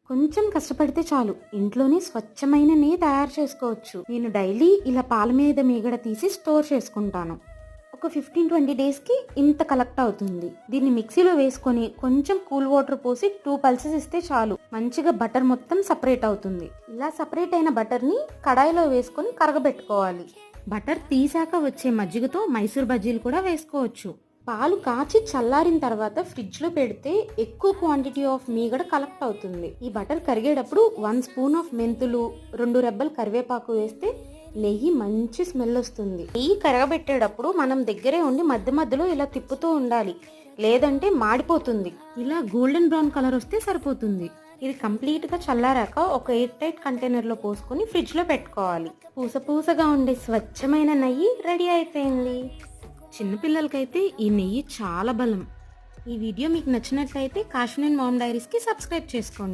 కొంచెం కష్టపడితే చాలు ఇంట్లోనే స్వచ్ఛమైన నెయ్యి తయారు చేసుకోవచ్చు. నేను డైలీ ఇలా పాల మీద మీగడ తీసి స్టోర్ చేసుకుంటాను. ఒక 15-20 డేస్కి ఇంత కలెక్ట్ అవుతుంది. దీన్ని మిక్సీలో వేసుకొని కొంచెం కూల్ వాటర్ పోసి 2 పల్సెస్ ఇస్తే చాలు, మంచిగా బటర్ మొత్తం సపరేట్ అవుతుంది. ఇలా సపరేట్ అయిన బటర్ని కడాయిలో వేసుకొని కరగబెట్టుకోవాలి. బటర్ తీసాక వచ్చే మజ్జిగతో మైసూర్ బజ్జీలు కూడా వేసుకోవచ్చు. పాలు కాచి చల్లారిన తర్వాత ఫ్రిడ్జ్ లో పెడితే ఎక్కువ క్వాంటిటీ ఆఫ్ మీగడ కలెక్ట్ అవుతుంది. ఈ బటర్ కరిగేటప్పుడు 1 స్పూన్ ఆఫ్ మెంతులు, 2 రెబ్బలు కరివేపాకు వేస్తే నెయ్యి మంచి స్మెల్ వస్తుంది. నెయ్యి కరగబెట్టేటప్పుడు మనం దగ్గరే ఉండి మధ్య మధ్యలో ఇలా తిప్పుతూ ఉండాలి, లేదంటే మాడిపోతుంది. ఇలా గోల్డెన్ బ్రౌన్ కలర్ వస్తే సరిపోతుంది. ఇది కంప్లీట్ గా చల్లారాక ఒక ఎయిర్ టైట్ కంటైనర్ లో పోసుకొని ఫ్రిడ్జ్ లో పెట్టుకోవాలి. పూసగా ఉండే స్వచ్ఛమైన నెయ్యి రెడీ అయిపోయింది. చిన్నపిల్లలకైతే ఈ నెయ్యి చాలా బలం. ఈ వీడియో మీకు నచ్చినట్లయితే కాశ్మీర్ మామ్ డైరీస్కి సబ్స్క్రైబ్ చేసుకోండి.